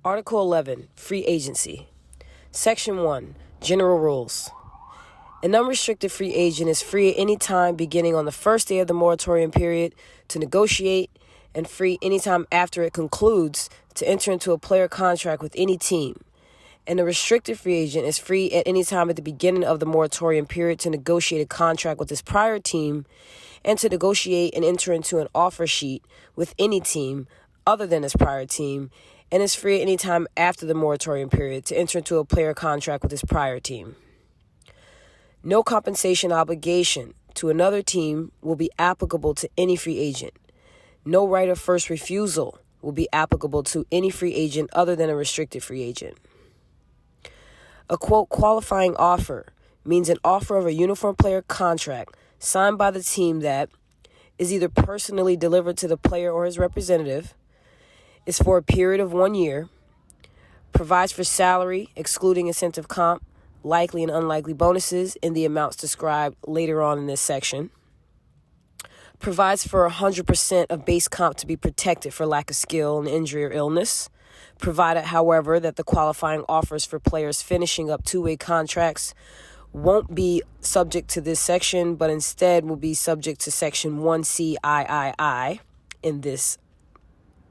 Article 11, Free Agency. Section 1, General Rules. An unrestricted free agent is free at any time beginning on the first day of the moratorium period to negotiate, and free anytime after it concludes to enter into a player contract with any team. And a restricted free agent is free at any time at the beginning of the moratorium period to negotiate a contract with his prior team and to negotiate and enter into an offer sheet with any team other than his prior team, and is free at any time after the moratorium period to enter into a player contract with his prior team. No compensation obligation to another team will be applicable to any free agent. No right of first refusal will be applicable to any free agent other than a restricted free agent. A quote qualifying offer means an offer of a uniform player contract signed by the team that is either personally delivered to the player or his representative, is for a period of 1 year, provides for salary, excluding incentive comp, likely and unlikely bonuses in the amounts described later on in this section, provides for 100% of base comp to be protected for lack of skill and injury or illness, provided, however, that the qualifying offers for players finishing up two-way contracts won't be subject to this section, but instead will be subject to Section 1C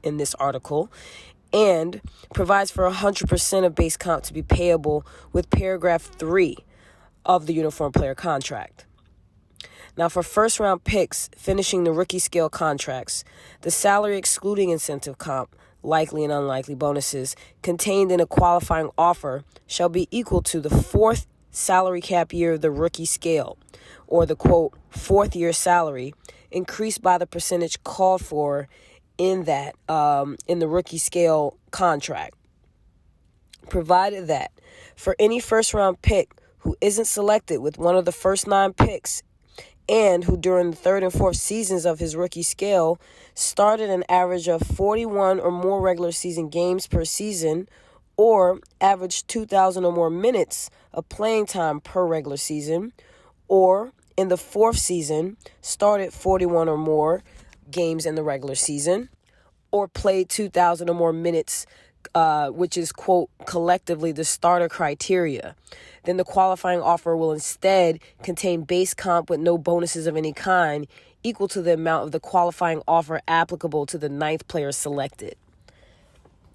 in this article, and provides for 100% of base comp to be payable with paragraph 3 of the uniform player contract. Now, for first-round picks finishing the rookie scale contracts, the salary excluding incentive comp, likely and unlikely bonuses, contained in a qualifying offer shall be equal to the fourth salary cap year of the rookie scale, or the, quote, fourth year salary, increased by the percentage called for in the rookie scale contract, provided that for any first-round pick who isn't selected with one of the first 9 picks and who during the third and fourth seasons of his rookie scale started an average of 41 or more regular season games per season or averaged 2,000 or more minutes of playing time per regular season, or in the fourth season started 41 or more games in the regular season, or played 2,000 or more minutes, which is, quote, collectively the starter criteria, then the qualifying offer will instead contain base comp with no bonuses of any kind equal to the amount of the qualifying offer applicable to the 9th player selected.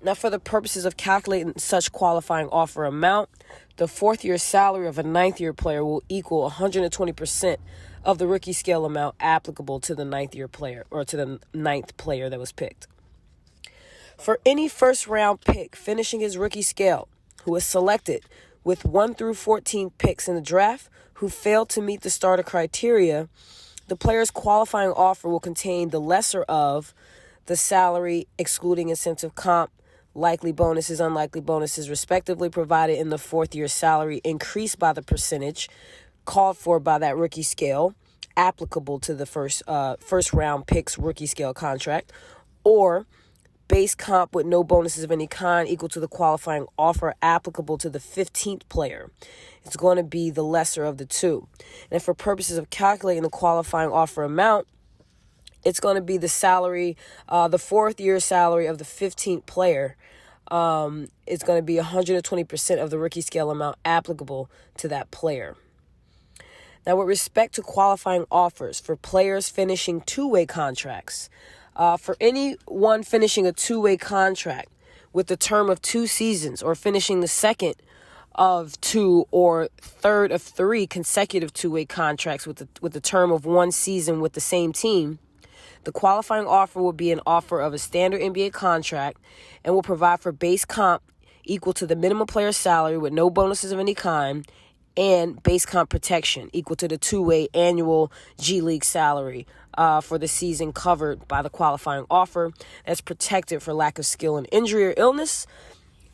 Now, for the purposes of calculating such qualifying offer amount, the fourth year salary of a 9th year player will equal 120% of the rookie scale amount applicable to the 9th year player, or to the 9th player that was picked. For any first round pick finishing his rookie scale who is selected with 1 through 14 picks in the draft who failed to meet the starter criteria, the player's qualifying offer will contain the lesser of the salary excluding incentive comp, likely bonuses, unlikely bonuses, respectively, provided in the fourth year salary increased by the percentage called for by that rookie scale applicable to the first round pick's rookie scale contract, or base comp with no bonuses of any kind equal to the qualifying offer applicable to the 15th player. It's going to be the lesser of the two. And for purposes of calculating the qualifying offer amount, it's going to be the salary, the fourth year salary of the 15th player. It's going to be 120% of the rookie scale amount applicable to that player. Now, with respect to qualifying offers for players finishing two-way contracts, for anyone finishing a two-way contract with the term of 2 seasons or finishing the second of 2 or third of 3 consecutive two-way contracts with the term of 1 season with the same team, the qualifying offer will be an offer of a standard NBA contract and will provide for base comp equal to the minimum player salary with no bonuses of any kind, and base comp protection equal to the two-way annual G League salary for the season covered by the qualifying offer that's protected for lack of skill and injury or illness.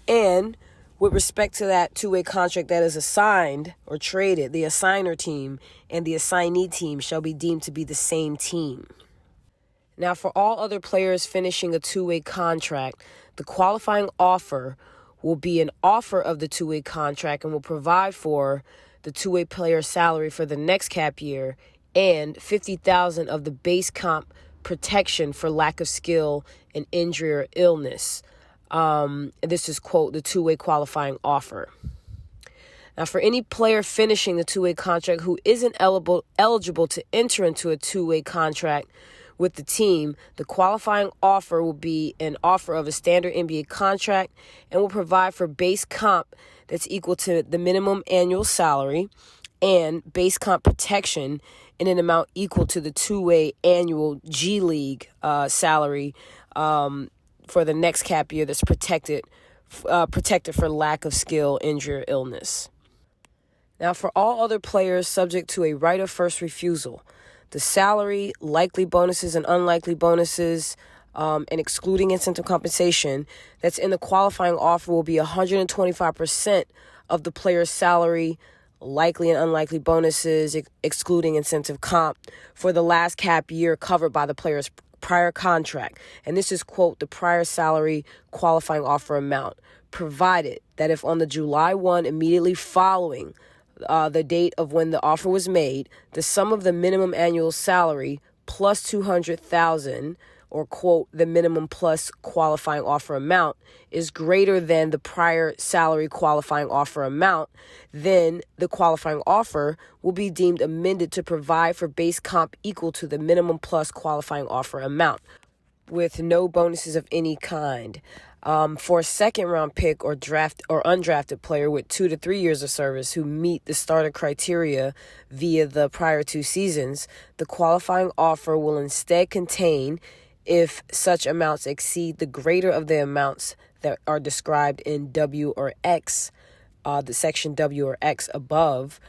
And with respect to that two-way contract that is assigned or traded, the assigner team and the assignee team shall be deemed to be the same team. Now, for all other players finishing a two-way contract, the qualifying offer will be an offer of the two-way contract and will provide for the two-way player salary for the next cap year and $50,000 of the base comp protection for lack of skill and injury or illness. This is, quote, the two-way qualifying offer. Now, for any player finishing the two-way contract who isn't eligible to enter into a two-way contract with the team, the qualifying offer will be an offer of a standard NBA contract and will provide for base comp that's equal to the minimum annual salary and base comp protection in an amount equal to the two-way annual G League salary for the next cap year that's protected for lack of skill, injury, or illness. Now, for all other players subject to a right of first refusal, the salary, likely bonuses, and unlikely bonuses, and excluding incentive compensation that's in the qualifying offer will be 125% of the player's salary, likely and unlikely bonuses, excluding incentive comp, for the last cap year covered by the player's prior contract. And this is, quote, the prior salary qualifying offer amount, provided that if on the July 1 immediately following the date of when the offer was made, the sum of the minimum annual salary plus $200,000, or, quote, the minimum plus qualifying offer amount, is greater than the prior salary qualifying offer amount, then the qualifying offer will be deemed amended to provide for base comp equal to the minimum plus qualifying offer amount, with no bonuses of any kind. For a second-round pick or draft or undrafted player with 2 to 3 years of service who meet the starter criteria via the prior 2 seasons, the qualifying offer will instead contain, if such amounts exceed the greater of the amounts that are described in W or X, the section W or X above,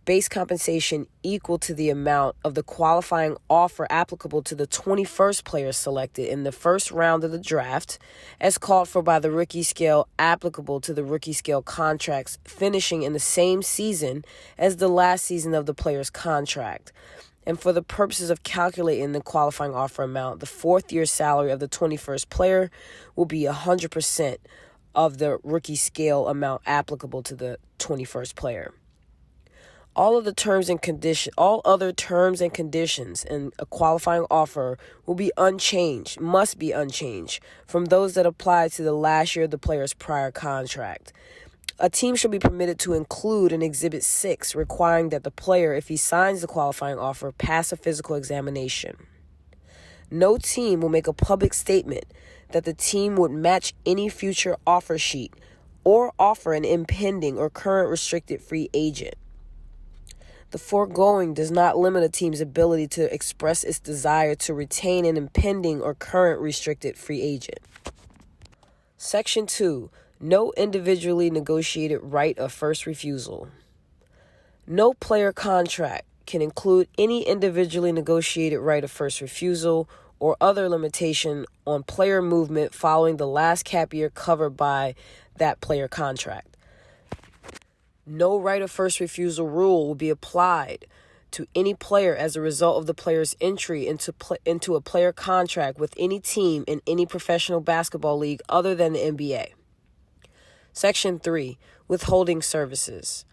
base compensation equal to the amount of the qualifying offer applicable to the 21st player selected in the first round of the draft, as called for by the rookie scale applicable to the rookie scale contracts finishing in the same season as the last season of the player's contract. And for the purposes of calculating the qualifying offer amount, the fourth year salary of the 21st player will be 100% of the rookie scale amount applicable to the 21st player. All other terms and conditions in a qualifying offer will be unchanged, must be unchanged from those that apply to the last year of the player's prior contract. A team shall be permitted to include an Exhibit 6 requiring that the player, if he signs the qualifying offer, pass a physical examination. No team will make a public statement that the team would match any future offer sheet or offer an impending or current restricted free agent. The foregoing does not limit a team's ability to express its desire to retain an impending or current restricted free agent. Section 2. No individually negotiated right of first refusal. No player contract can include any individually negotiated right of first refusal or other limitation on player movement following the last cap year covered by that player contract. No right of first refusal rule will be applied to any player as a result of the player's entry into a player contract with any team in any professional basketball league other than the NBA. Section 3. Withholding services.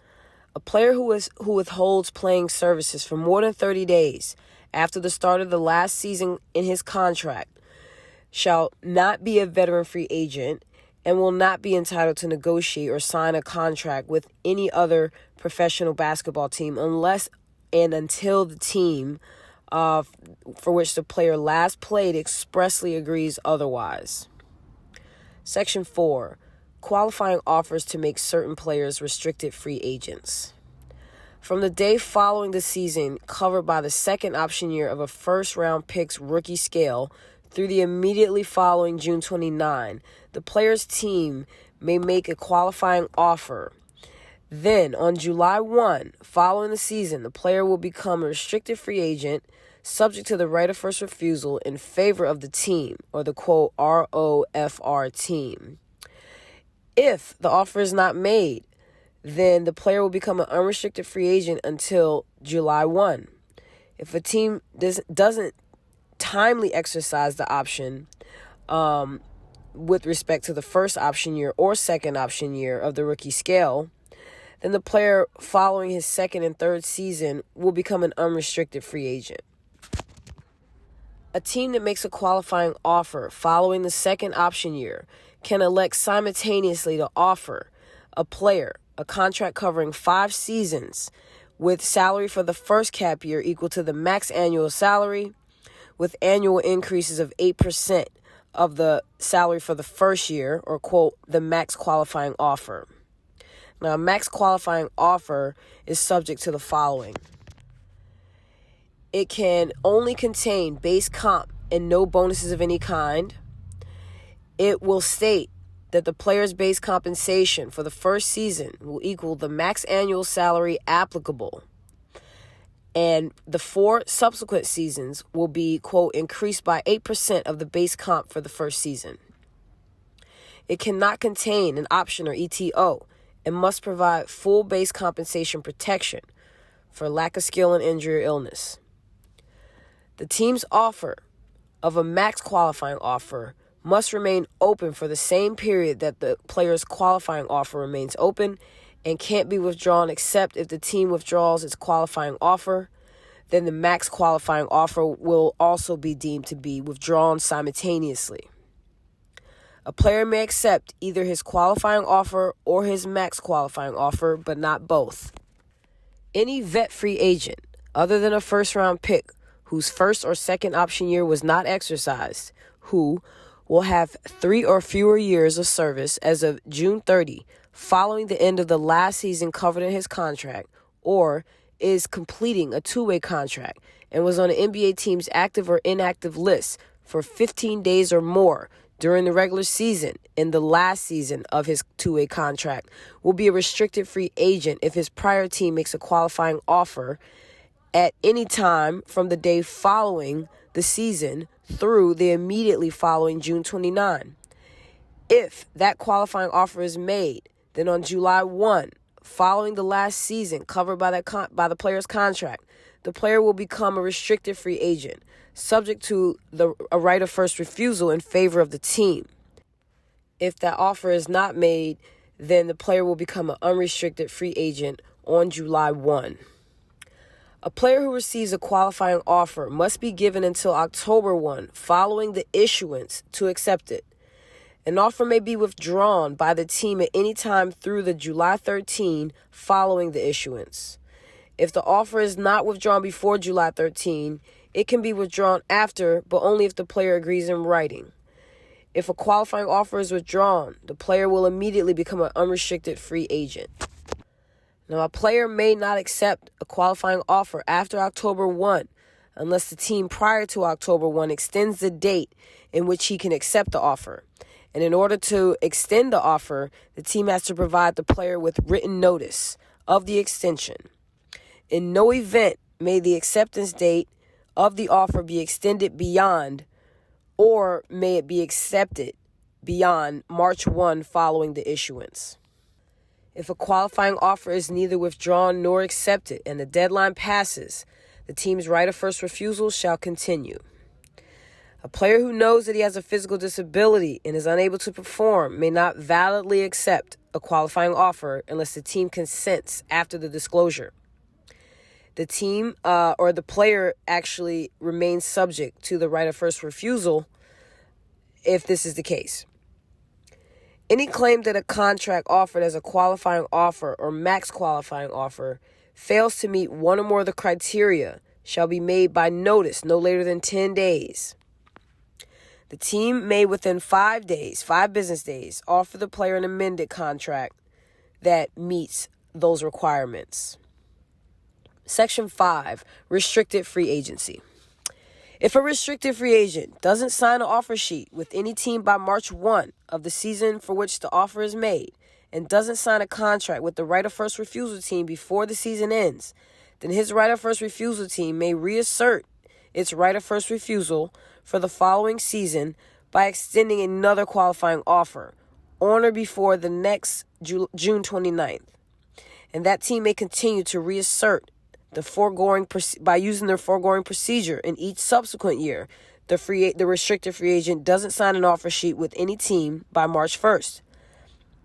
A player who withholds playing services for more than 30 days after the start of the last season in his contract shall not be a veteran free agent and will not be entitled to negotiate or sign a contract with any other professional basketball team unless and until the team for which the player last played expressly agrees otherwise. Section 4. Qualifying offers to make certain players restricted free agents. From the day following the season covered by the second option year of a first-round pick's rookie scale through the immediately following June 29, the player's team may make a qualifying offer. Then, on July 1, following the season, the player will become a restricted free agent subject to the right of first refusal in favor of the team, or the, quote, ROFR team. If the offer is not made, then the player will become an unrestricted free agent until July 1. If a team doesn't timely exercise the option with respect to the first option year or second option year of the rookie scale, then the player following his second and third season will become an unrestricted free agent. A team that makes a qualifying offer following the second option year can elect simultaneously to offer a player a contract covering 5 seasons with salary for the first cap year equal to the max annual salary, with annual increases of 8% of the salary for the first year, or, quote, the max qualifying offer. Now, a max qualifying offer is subject to the following. It can only contain base comp and no bonuses of any kind. It will state that the player's base compensation for the first season will equal the max annual salary applicable, and the 4 subsequent seasons will be, quote, increased by 8% of the base comp for the first season. It cannot contain an option or ETO and must provide full base compensation protection for lack of skill and injury or illness. The team's offer of a max qualifying offer must remain open for the same period that the player's qualifying offer remains open and can't be withdrawn except if the team withdraws its qualifying offer. Then the max qualifying offer will also be deemed to be withdrawn simultaneously. A player may accept either his qualifying offer or his max qualifying offer, but not both. Any vet free agent, other than a first-round pick, whose first or second option year was not exercised, who will have 3 or fewer years of service as of June 30, following the end of the last season covered in his contract, or is completing a 2-way contract and was on an NBA team's active or inactive list for 15 days or more during the regular season in the last season of his 2-way contract, will be a restricted free agent if his prior team makes a qualifying offer at any time from the day following the season through the immediately following June 29. If that qualifying offer is made, then on July 1, following the last season covered by the player's contract, the player will become a restricted free agent, subject to a right of first refusal in favor of the team. If that offer is not made, then the player will become an unrestricted free agent on July 1. A player who receives a qualifying offer must be given until October 1 following the issuance to accept it. An offer may be withdrawn by the team at any time through the July 13 following the issuance. If the offer is not withdrawn before July 13, it can be withdrawn after, but only if the player agrees in writing. If a qualifying offer is withdrawn, the player will immediately become an unrestricted free agent. Now, a player may not accept a qualifying offer after October 1 unless the team prior to October 1 extends the date in which he can accept the offer. And in order to extend the offer, the team has to provide the player with written notice of the extension. In no event may the acceptance date of the offer be extended beyond, or may it be accepted beyond, March 1 following the issuance. If a qualifying offer is neither withdrawn nor accepted and the deadline passes, the team's right of first refusal shall continue. A player who knows that he has a physical disability and is unable to perform may not validly accept a qualifying offer unless the team consents after the disclosure. The team or the player actually remains subject to the right of first refusal if this is the case. Any claim that a contract offered as a qualifying offer or max qualifying offer fails to meet one or more of the criteria shall be made by notice no later than 10 days. The team may, within 5 business days, offer the player an amended contract that meets those requirements. Section 5, Restricted Free Agency. If a restricted free agent doesn't sign an offer sheet with any team by March 1 of the season for which the offer is made and doesn't sign a contract with the right of first refusal team before the season ends, then his right of first refusal team may reassert its right of first refusal for the following season by extending another qualifying offer on or before the next June 29th. And that team may continue to reassert by using their foregoing procedure in each subsequent year. The restricted free agent doesn't sign an offer sheet with any team by March 1st.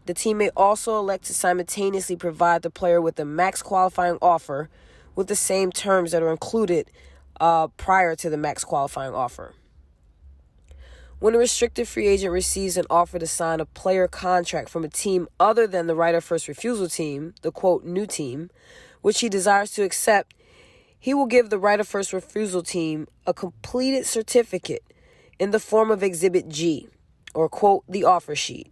The team may also elect to simultaneously provide the player with a max qualifying offer with the same terms that are included prior to the max qualifying offer. When a restricted free agent receives an offer to sign a player contract from a team other than the right of first refusal team, the quote, new team, which he desires to accept, he will give the right of first refusal team a completed certificate in the form of Exhibit G, or quote, the offer sheet,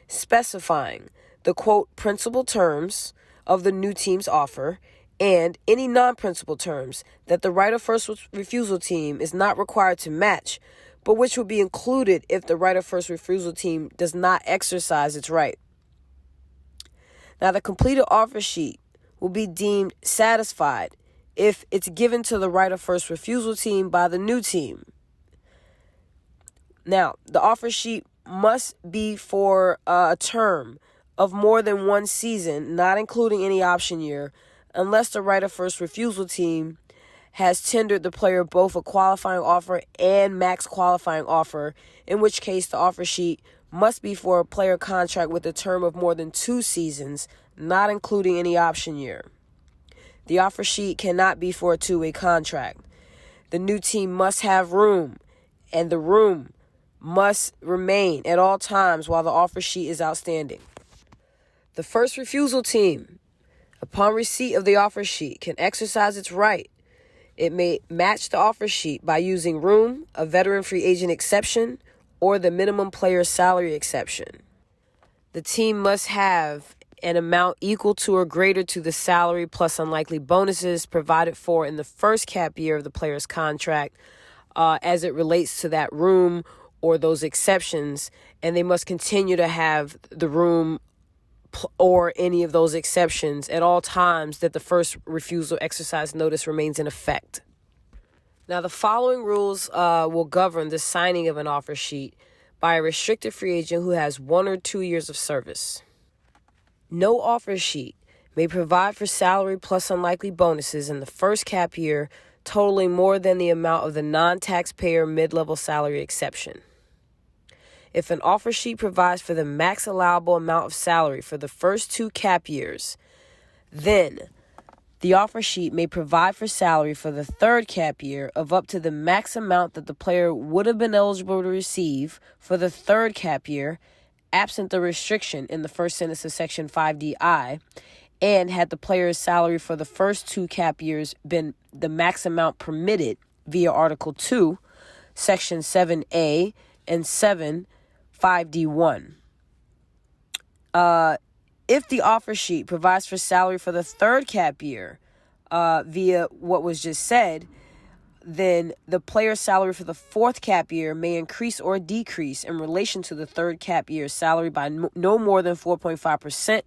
specifying the quote, principal terms of the new team's offer and any non-principal terms that the right of first refusal team is not required to match, but which will be included if the right of first refusal team does not exercise its right. Now, the completed offer sheet will be deemed satisfied if it's given to the right of first refusal team by the new team. Now, the offer sheet must be for a term of more than one season, not including any option year, unless the right of first refusal team has tendered the player both a qualifying offer and max qualifying offer, in which case the offer sheet must be for a player contract with a term of more than 2 seasons, not including any option year. The offer sheet cannot be for a 2-way contract. The new team must have room, and the room must remain at all times while the offer sheet is outstanding. The first refusal team, upon receipt of the offer sheet, can exercise its right. It may match the offer sheet by using room, a veteran free agent exception, or the minimum player salary exception. The team must have an amount equal to or greater to the salary plus unlikely bonuses provided for in the first cap year of the player's contract as it relates to that room or those exceptions, and they must continue to have the room or any of those exceptions at all times that the first refusal exercise notice remains in effect. Now, the following rules will govern the signing of an offer sheet by a restricted free agent who has 1 or 2 years of service. No offer sheet may provide for salary plus unlikely bonuses in the first cap year totaling more than the amount of the non-taxpayer mid-level salary exception. If an offer sheet provides for the max allowable amount of salary for the first 2 cap years, then the offer sheet may provide for salary for the third cap year of up to the max amount that the player would have been eligible to receive for the third cap year, absent the restriction in the first sentence of Section 5DI, and had the player's salary for the first 2 cap years been the max amount permitted via Article 2, Section 7A and 7, 5D1. If the offer sheet provides for salary for the third cap year via what was just said, then the player's salary for the fourth cap year may increase or decrease in relation to the third cap year's salary by no more than 4.5%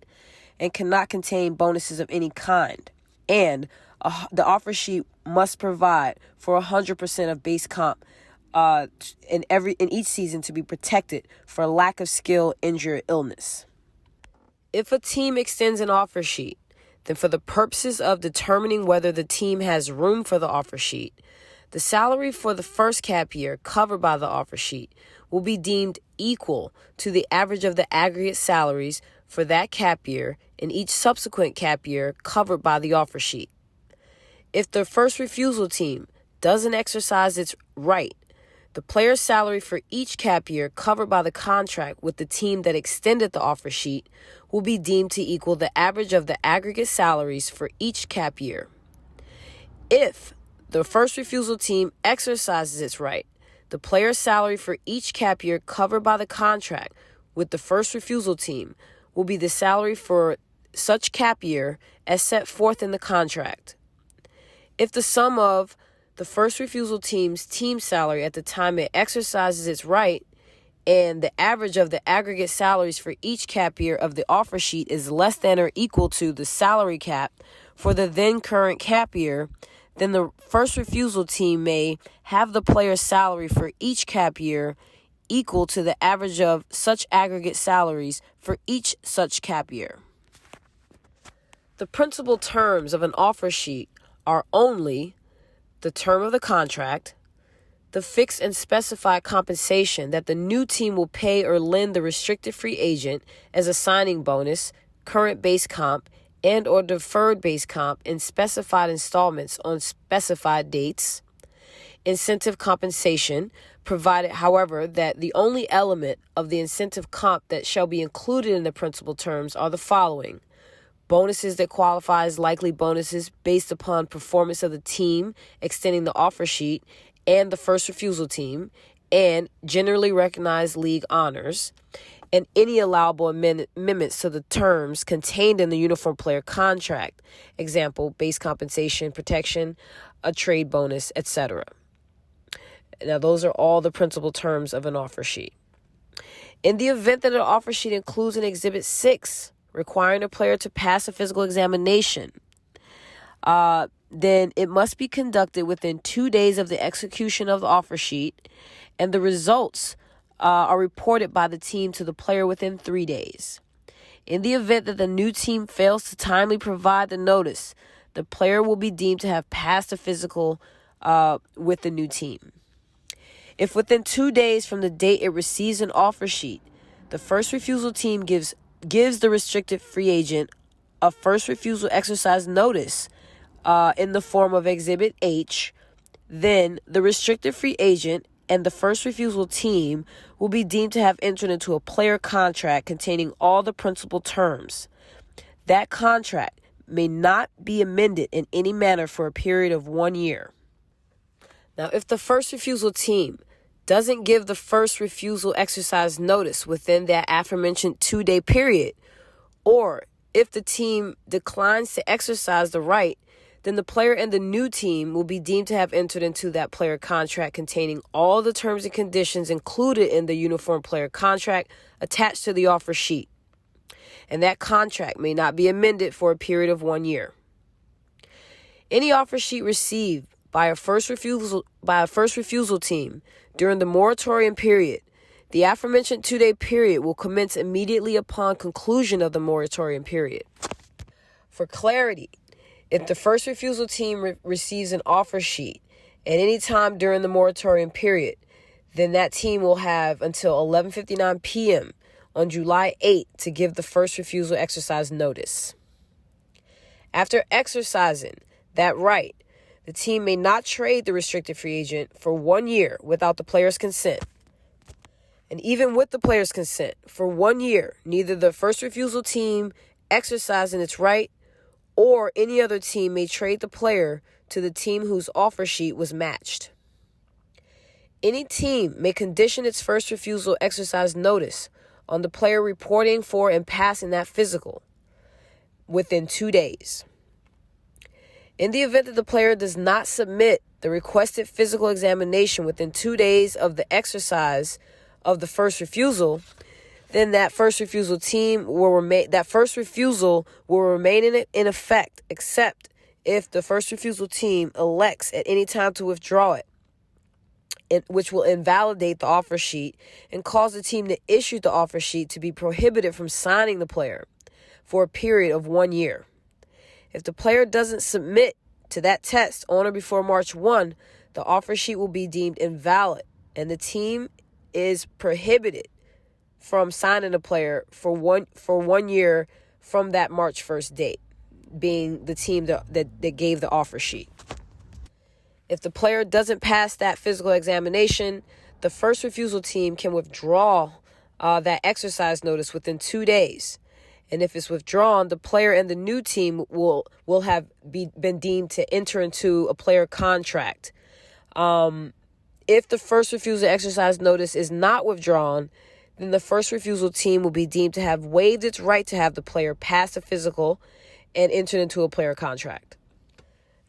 and cannot contain bonuses of any kind. And the offer sheet must provide for 100% of base comp in each season to be protected for lack of skill, injury, or illness. If a team extends an offer sheet, then for the purposes of determining whether the team has room for the offer sheet, the salary for the first cap year covered by the offer sheet will be deemed equal to the average of the aggregate salaries for that cap year in each subsequent cap year covered by the offer sheet. If the first refusal team doesn't exercise its right, the player's salary for each cap year covered by the contract with the team that extended the offer sheet will be deemed to equal the average of the aggregate salaries for each cap year. If the first refusal team exercises its right, the player's salary for each cap year covered by the contract with the first refusal team will be the salary for such cap year as set forth in the contract. If the sum of the first refusal team's team salary at the time it exercises its right and the average of the aggregate salaries for each cap year of the offer sheet is less than or equal to the salary cap for the then current cap year, then the first refusal team may have the player's salary for each cap year equal to the average of such aggregate salaries for each such cap year. The principal terms of an offer sheet are only the term of the contract, the fixed and specified compensation that the new team will pay or lend the restricted free agent as a signing bonus, current base comp, and or deferred base comp in specified installments on specified dates, incentive compensation, provided, however, that the only element of the incentive comp that shall be included in the principal terms are the following: bonuses that qualify as likely bonuses based upon performance of the team extending the offer sheet and the first refusal team, and generally recognized league honors, and any allowable amendments to the terms contained in the uniform player contract, example, base compensation, protection, a trade bonus, etc. Now, those are all the principal terms of an offer sheet. In the event that an offer sheet includes an Exhibit 6 requiring a player to pass a physical examination, then it must be conducted within 2 days of the execution of the offer sheet, and the results are reported by the team to the player within 3 days. In the event that the new team fails to timely provide the notice, the player will be deemed to have passed a physical with the new team. If within 2 days from the date it receives an offer sheet, the first refusal team gives the restricted free agent a first refusal exercise notice in the form of Exhibit H, then the restricted free agent and the first refusal team will be deemed to have entered into a player contract containing all the principal terms. That contract may not be amended in any manner for a period of 1 year. Now, if the first refusal team doesn't give the first refusal exercise notice within that aforementioned 2-day period, or if the team declines to exercise the right, then the player and the new team will be deemed to have entered into that player contract containing all the terms and conditions included in the uniform player contract attached to the offer sheet. And that contract may not be amended for a period of 1 year. Any offer sheet received by a first refusal team during the moratorium period, the aforementioned 2-day period will commence immediately upon conclusion of the moratorium period. For clarity, if the first refusal team receives an offer sheet at any time during the moratorium period, then that team will have until 11:59 p.m. on July 8th to give the first refusal exercise notice. After exercising that right, the team may not trade the restricted free agent for 1 year without the player's consent. And even with the player's consent, for 1 year, neither the first refusal team exercising its right or any other team may trade the player to the team whose offer sheet was matched. Any team may condition its first refusal exercise notice on the player reporting for and passing that physical within 2 days. In the event that the player does not submit the requested physical examination within 2 days of the exercise of the first refusal, then that first refusal will remain in effect, except if the first refusal team elects at any time to withdraw it, which will invalidate the offer sheet and cause the team to issue the offer sheet to be prohibited from signing the player for a period of 1 year. If the player doesn't submit to that test on or before March 1, the offer sheet will be deemed invalid, and the team is prohibited from signing a player for one year from that March 1st date, being the team that gave the offer sheet. If the player doesn't pass that physical examination, the first refusal team can withdraw that exercise notice within 2 days. And if it's withdrawn, the player and the new team will have been deemed to enter into a player contract. If the first refusal exercise notice is not withdrawn, then the first refusal team will be deemed to have waived its right to have the player pass a physical and enter into a player contract.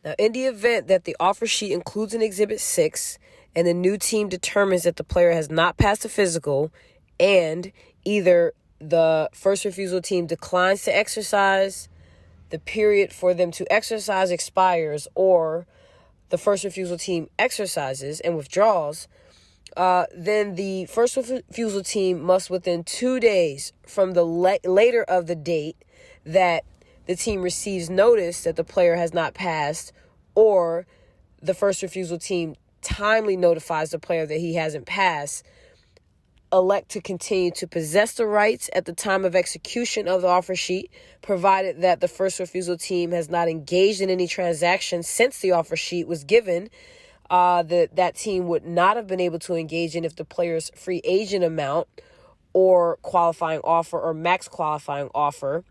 Now, in the event that the offer sheet includes an Exhibit 6 and the new team determines that the player has not passed a physical, and either the first refusal team declines to exercise, the period for them to exercise expires, or the first refusal team exercises and withdraws, then the first refusal team must, within 2 days from the later of the date that the team receives notice that the player has not passed, or the first refusal team timely notifies the player that he hasn't passed, elect to continue to possess the rights at the time of execution of the offer sheet, provided that the first refusal team has not engaged in any transaction since the offer sheet was given, that team would not have been able to engage in if the player's free agent amount or qualifying offer or max qualifying offer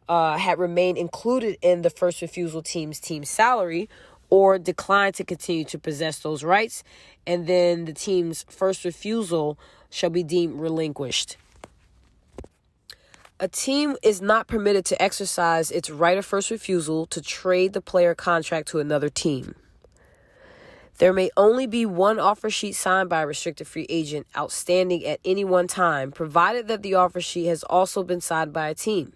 had remained included in the first refusal team's team salary, or declined to continue to possess those rights, and then the team's first refusal shall be deemed relinquished. A team is not permitted to exercise its right of first refusal to trade the player contract to another team. There may only be one offer sheet signed by a restricted free agent outstanding at any one time, provided that the offer sheet has also been signed by a team.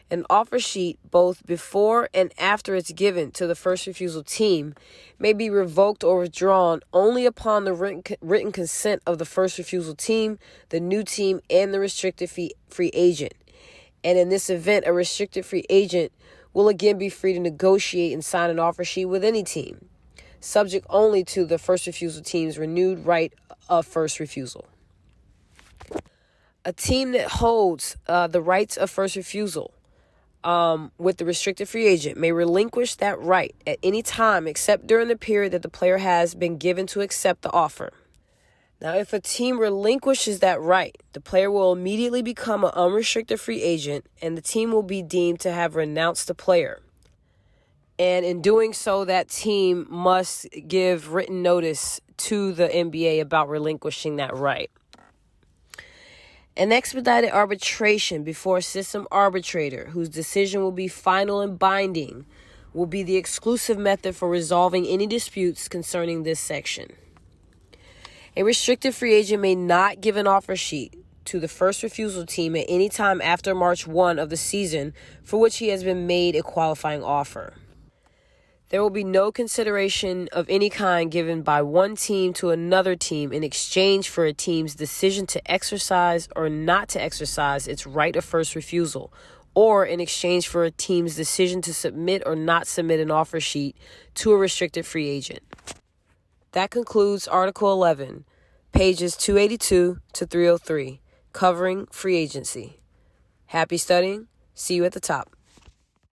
An offer sheet, both before and after it's given to the first refusal team, may be revoked or withdrawn only upon the written consent of the first refusal team, the new team, and the restricted free agent. And in this event, a restricted free agent will again be free to negotiate and sign an offer sheet with any team, subject only to the first refusal team's renewed right of first refusal. A team that holds the rights of first refusal with the restricted free agent may relinquish that right at any time except during the period that the player has been given to accept the offer. Now, if a team relinquishes that right, the player will immediately become an unrestricted free agent, and the team will be deemed to have renounced the player. And in doing so, that team must give written notice to the NBA about relinquishing that right. An expedited arbitration before a system arbitrator, whose decision will be final and binding, will be the exclusive method for resolving any disputes concerning this section. A restricted free agent may not give an offer sheet to the first refusal team at any time after March 1 of the season for which he has been made a qualifying offer. There will be no consideration of any kind given by one team to another team in exchange for a team's decision to exercise or not to exercise its right of first refusal, or in exchange for a team's decision to submit or not submit an offer sheet to a restricted free agent. That concludes Article 11, pages 282 to 303, covering free agency. Happy studying. See you at the top.